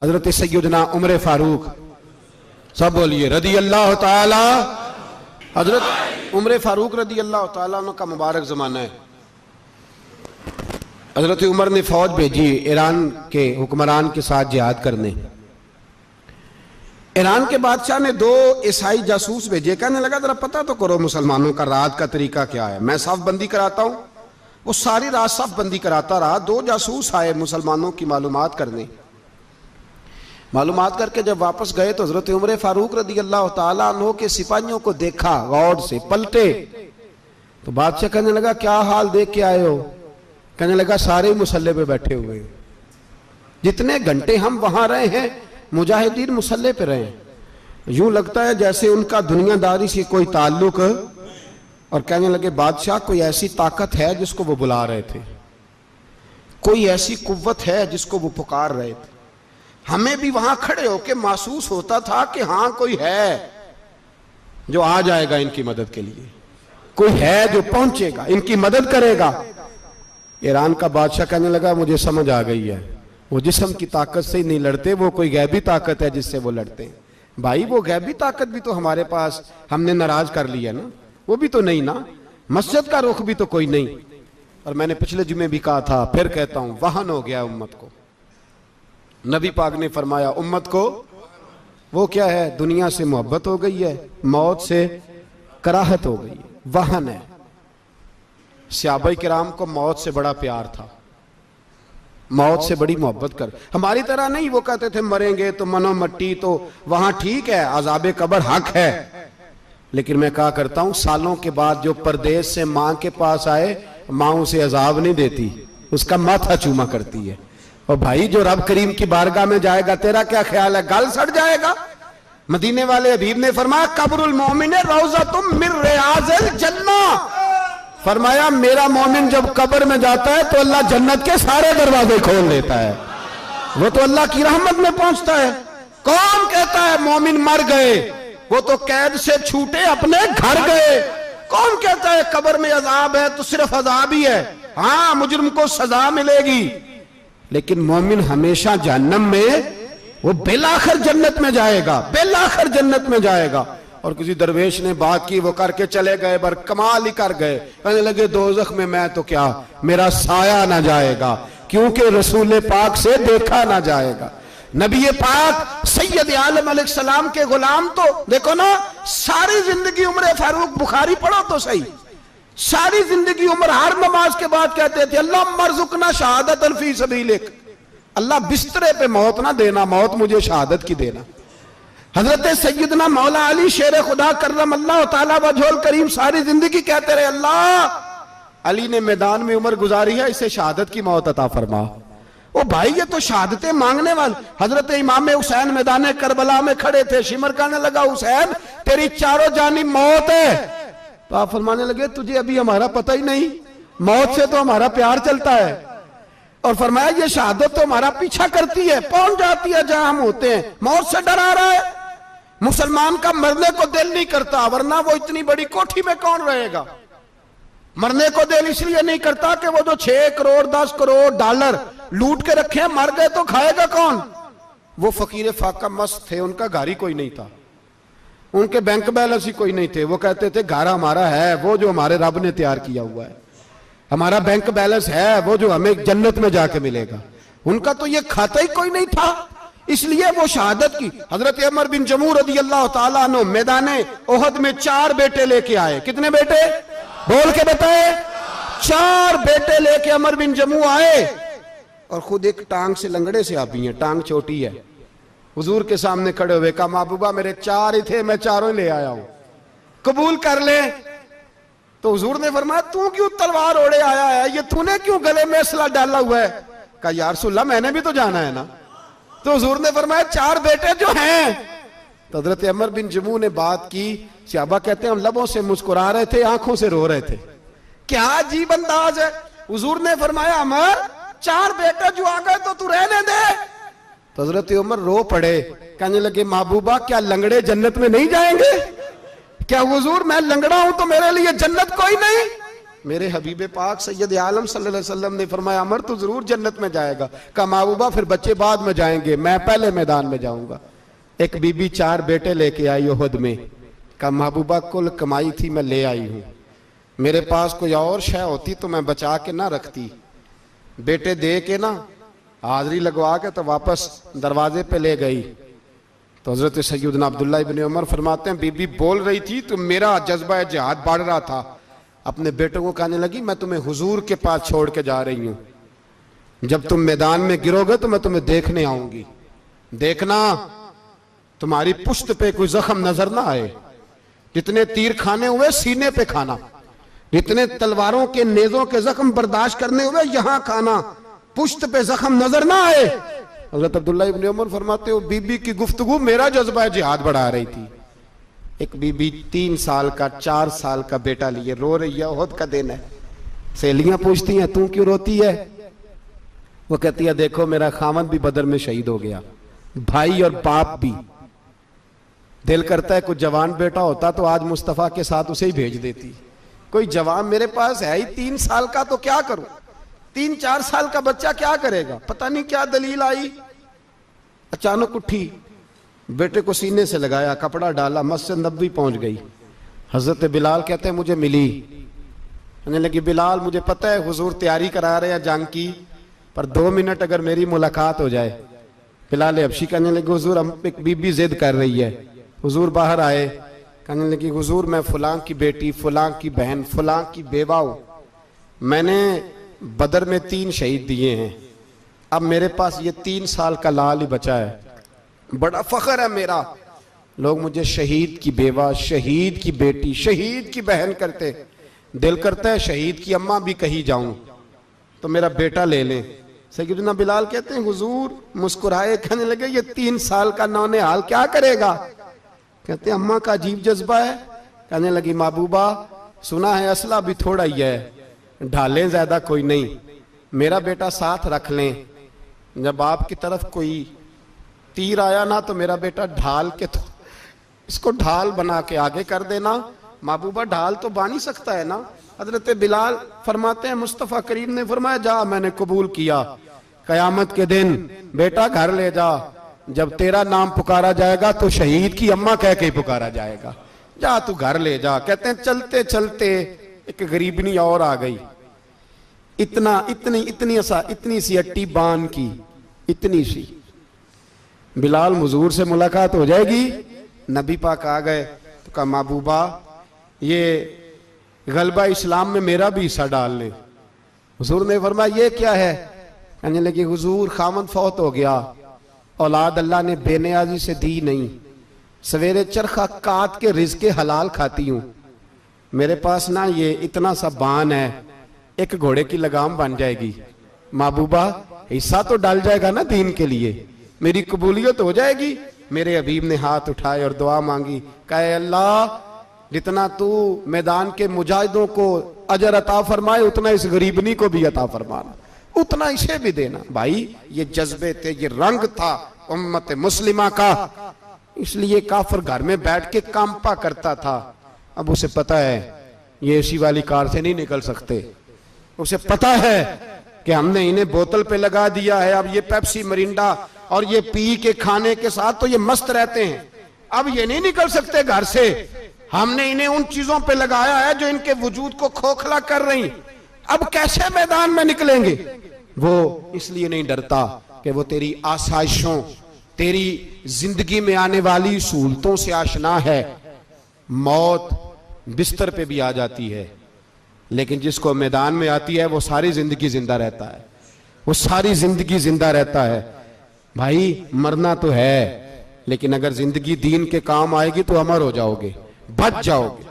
हजरत सैयदना उमर फारूक, सब बोलिए रदी अल्लाह ताला। हजरत उमर फारूक रदी अल्लाह ताला का मुबारक ज़माना है। हजरत उमर ने फौज भेजी ईरान के हुक्मरान के साथ जिहाद करने। ईरान के बादशाह ने 2 ईसाई जासूस भेजे, कहने लगा जरा पता तो करो मुसलमानों का रात का तरीका क्या है, मैं साफ बंदी कराता हूं। वो सारी रात साफ बंदी कराता रहा। 2 जासूस आए मुसलमानों की मालूमात करने। मालूमात करके जब वापस गए तो हजरत उमर फारूक रदी अल्लाह ताला अन्हु के सिपाहियों को देखा, गौर से पलटे तो बादशाह कहने लगा क्या हाल देख के आए हो? कहने लगा सारे मुसल्ले पे बैठे हुए, जितने घंटे हम वहां रहे हैं मुजाहिदीन मुसल्ले पे रहे, यूं लगता है जैसे उनका दुनियादारी से कोई ताल्लुक। और कहने लगे बादशाह कोई ऐसी ताकत है जिसको वो बुला रहे थे, कोई ऐसी कुव्वत है जिसको वो पुकार रहे थे। हमें भी वहां खड़े होकर महसूस होता था कि हाँ कोई है जो आ जाएगा इनकी मदद के लिए, कोई है जो पहुंचेगा इनकी मदद करेगा। ईरान का बादशाह कहने लगा मुझे समझ आ गई है, वो जिस्म की ताकत से ही नहीं लड़ते, वो कोई गैबी ताकत है जिससे वो लड़ते हैं। भाई वो गैबी ताकत भी तो हमारे पास हमने नाराज कर लिया ना, वो भी तो नहीं ना, मस्जिद का रुख भी तो कोई नहीं। और मैंने पिछले जुमे भी कहा था, फिर कहता हूं, वहन हो गया उम्मत को। नबी पाक ने फरमाया उम्मत को वो क्या है, दुनिया से मोहब्बत हो गई है, मौत से कराहत हो गई है, वहन है। सहाबाए किराम को मौत से बड़ा प्यार था, मौत से बड़ी मोहब्बत कर। हमारी तरह नहीं, वो कहते थे मरेंगे तो मनो मट्टी, तो वहां ठीक है, अजाबे कब्र हक है। लेकिन मैं कहा करता हूं सालों के बाद जो परदेश से मां के पास आए, मां उसे अजाब नहीं देती, उसका माथा चूमा करती है। और भाई जो रब करीम की बारगाह में जाएगा, तेरा क्या ख्याल है, गल सड़ जाएगा? मदीने वाले हबीब ने फरमाया कब्रुल मोमिन रौज़तुम मिन रियाज़िल जन्नह, फरमाया मेरा मोमिन जब कब्र में जाता है तो अल्लाह जन्नत के सारे दरवाजे खोल देता है, वो तो अल्लाह की रहमत में पहुंचता है। कौन कहता है मोमिन मर गए, वो तो कैद से छूटे अपने घर गए। कौन कहता है कब्र में अजाब है तो सिर्फ अजाब ही है, हाँ मुजरिम को सजा मिलेगी, लेकिन मोमिन हमेशा जहन्नम में, वो बेलाखिर जन्नत में जाएगा, बेलाखिर जन्नत में जाएगा। और किसी दरवेश ने बात की, वो करके चले गए, पर कमाल ही कर गए, कहने लगे दोज़ख में मैं तो क्या, मेरा साया ना जाएगा, क्योंकि रसूल पाक से देखा ना जाएगा। नबी पाक सैयद आलम अलैहिस्सलाम के गुलाम तो देखो ना, सारी जिंदगी उम्र फारूक, बुखारी पढ़ो तो सही, सारी जिंदगी उम्र हर नमाज के बाद कहते थे अल्लाह मरजुकना शहादतन फी सबीलिक, अल्लाह बिस्तरे पे मौत ना देना, मौत मुझे शहादत की देना। हजरत सैयदना मौला अली शेर खुदा करम अल्लाह ताला वजहुल करीम सारी जिंदगी कहते रहे अल्लाह अली ने मैदान में उम्र गुजारी है, इसे शहादत की मौत अता फरमा। ओ भाई ये तो शहादतें मांगने वाले। हजरत इमाम हुसैन मैदान करबला में खड़े थे, शिमर कहने लगा हुसैन तेरी चारों जानिब मौत है, तो आप फरमाने लगे तुझे अभी हमारा पता ही नहीं, मौत से तो हमारा प्यार चलता है। और फरमाया ये शहादत तो हमारा पीछा करती है, पहुंच जाती है जहां हम होते हैं, मौत से डरा रहा है। मुसलमान का मरने को दिल नहीं करता, वरना वो इतनी बड़ी कोठी में कौन रहेगा। मरने को दिल इसलिए नहीं करता कि वो जो 6 करोड़ 10 करोड़ डॉलर लूट के रखे, मर गए तो खाएगा कौन। वो फकीर फाका मस्त थे, उनका घर ही कोई नहीं था, उनके बैंक बैलेंस ही कोई नहीं थे। वो कहते थे घर हमारा है वो जो हमारे रब ने तैयार किया हुआ है, हमारा बैंक बैलेंस है वो जो हमें जन्नत में जाके मिलेगा। उनका तो ये खाता ही कोई नहीं था, इसलिए वो शहादत की। हजरत उमर बिन जमू रदी अल्लाह ताला अन्हु मैदाने ओहद में 4 बेटे लेके आए। कितने बेटे बोल के बताए? 4 बेटे लेके उमर बिन जमू आए, और खुद एक टांग से लंगड़े से आप ही हैं, टांग छोटी है। हुजूर के सामने खड़े हुए कहा महबूबा मेरे 4 ही थे, मैं 4 ही ले आया हूं, कबूल कर ले। तो हुजूर ने फरमाया तू क्यों तलवार ओढ़े आया है, ये तूने क्यों गले में असला डाला हुआ है? कहा या रसूलल्लाह मैंने भी तो जाना है ना। तो हुजूर ने फरमाया 4 बेटे जो हैं। तो हजरत उमर बिन जमू ने बात की, सहाबा कहते हैं हम लबों से मुस्कुरा रहे थे, आंखों से रो रहे थे, क्या अजीब अंदाज है। हुजूर ने फरमाया उमर 4 बेटे जो आ गए तो तू रहने दे। तो हजरत उमर रो पड़े, कहने लगे महबूबा क्या लंगड़े जन्नत में नहीं जाएंगे? क्या हुजूर मैं लंगड़ा हूं तो मेरे लिए जन्नत कोई नहीं? मेरे हबीब पाक सैयद आलम सल्लल्लाहु अलैहि वसल्लम ने फरमाया अमर तो जरूर जन्नत में जाएगा। कहा महबूबा फिर बच्चे बाद में जाएंगे, मैं पहले मैदान में जाऊंगा। एक बीबी 4 बेटे लेके आई उहद में। कहा महबूबा कुल कमाई थी मैं ले आई हूं, मेरे पास कोई और शय होती तो मैं बचा के ना रखती। बेटे दे के ना हाजिरी लगवा के तो वापस दरवाजे पे ले गई। तो हजरत सैयदना अब्दुल्लाह इब्न उमर फरमाते हैं बीबी बोल रही थी तो मेरा जज्बा जिहाद बढ़ रहा था। अपने बेटों को कहने लगी मैं तुम्हें हुजूर के पास छोड़ के जा रही हूं, जब तुम मैदान में गिरोगे तो मैं तुम्हें देखने आऊंगी, देखना तुम्हारी पुश्त पे कोई जख्म नजर ना आए। जितने तीर खाने हुए सीने पे खाना, जितने तलवारों के नेजों के जख्म बर्दाश्त करने हुए यहां खाना, पुश्त पे जख्म नजर ना आए। हजरत अब्दुल्लाह इब्न उमर फरमाते हो बीबी की गुफ्तगू मेरा जज्बा जिहाद बढ़ा रही थी। एक बीबी 3 साल का 4 साल का बेटा लिए रो रही है, ओहद का दिन है। सहेलियां पूछती हैं तू क्यों रोती है? वो कहती है देखो मेरा खामद भी बदर में शहीद हो गया, भाई और बाप भी। दिल करता है कोई जवान बेटा होता तो आज मुस्तफा के साथ उसे ही भेज देती। कोई जवान मेरे पास है ही 3 साल का तो क्या करूं, 3-4 साल का बच्चा क्या करेगा? पता नहीं क्या दलील आई, अचानक उठी, बेटे को सीने से लगाया, कपड़ा डाला, मस्जिद नबवी पहुंच गई। हजरत बिलाल कहते हैं मुझे मिली, कहने लगी बिलाल मुझे पता है हुजूर तैयारी करा रहे हैं जंग की, पर 2 मिनट अगर मेरी मुलाकात हो जाए। बिलाल हबशी कहने लगे हुजूर हम एक बीबी जिद कर रही है। हुजूर बाहर आए, कहने लगी हुजूर मैं फलां की बेटी, फलां की बहन, फलां की बेवा हूं, मैंने बदर में 3 शहीद दिए हैं, अब मेरे पास ये 3 साल का लाल ही बचा है, बड़ा फख्र है मेरा। लोग मुझे शहीद की बेवा, शहीद की बेटी, शहीद की बहन करते, दिल करता है शहीद की अम्मा भी कहीं जाऊं तो मेरा बेटा ले लें। सैयदना बिलाल कहते हैं हुजूर मुस्कुराए, कहने लगे ये 3 साल का नौनिहाल क्या करेगा? कहते हैं अम्मा का अजीब जज्बा है। कहने लगी महबूबा सुना है असला भी थोड़ा ही है, ढालें ज्यादा कोई नहीं, मेरा बेटा साथ रख लें, जब आपकी तरफ कोई तीर आया ना तो मेरा बेटा ढाल के तो इसको ढाल बना के आगे कर देना। महबूबा ढाल तो बानी सकता है ना। हजरत बिलाल फरमाते हैं मुस्तफ़ा करीम ने फरमाया जा मैंने कबूल किया, कयामत के दिन बेटा घर ले जा, जब तेरा नाम पुकारा जाएगा तो शहीद की अम्मा कह के पुकारा जाएगा, जा तू घर ले जा। कहते हैं चलते चलते एक गरीबनी और आ गई, इतनी सी अट्टी बान की, इतनी सी। बिलाल हुजूर से मुलाकात हो जाएगी, नबी पाक आ गए तो कहा महबूबा ये गलबा इस्लाम में मेरा भी हिस्सा डाल ले। हुजूर ने फरमाया ये क्या है? कहने लगे हुजूर खामद फौत हो गया, औलाद अल्लाह ने बेनियाजी से दी नहीं, सवेरे चरखा काट के रिज़्क़े हलाल खाती हूं, मेरे पास ना ये इतना सा बान है, एक घोड़े की लगाम बन जाएगी, महबूबा हिस्सा तो डाल जाएगा ना दीन के लिए, मेरी कबूलियत हो जाएगी। मेरे हबीब ने हाथ उठाए और दुआ मांगी, कहे अल्लाह जितना तू मैदान के मुजाहिदों को अजर अता फरमाए उतना इस गरीबनी को भी अता फरमाना, उतना इसे भी देना। भाई ये जज्बे थे, ये रंग था उम्मत मुस्लिमा का, इसलिए काफिर घर में बैठ के कांपा करता था। अब उसे पता है ये एसी वाली कार से नहीं निकल सकते, उसे पता है कि हमने इन्हें बोतल पे लगा दिया है, अब ये पेप्सी मरिंडा और ये पी के खाने के साथ तो ये मस्त रहते हैं, अब ये नहीं निकल सकते घर से, हमने इन्हें उन चीजों पे लगाया है जो इनके वजूद को खोखला कर रही, अब कैसे मैदान में निकलेंगे? वो इसलिए नहीं डरता कि वो तेरी आसाइशों, तेरी जिंदगी में आने वाली सहूलतों से आशना है। मौत बिस्तर पे भी आ जाती है, लेकिन जिसको मैदान में आती है वो सारी जिंदगी जिंदा रहता है, वो सारी जिंदगी जिंदा रहता है। भाई मरना तो है, लेकिन अगर जिंदगी दीन के काम आएगी तो अमर हो जाओगे, बच जाओगे।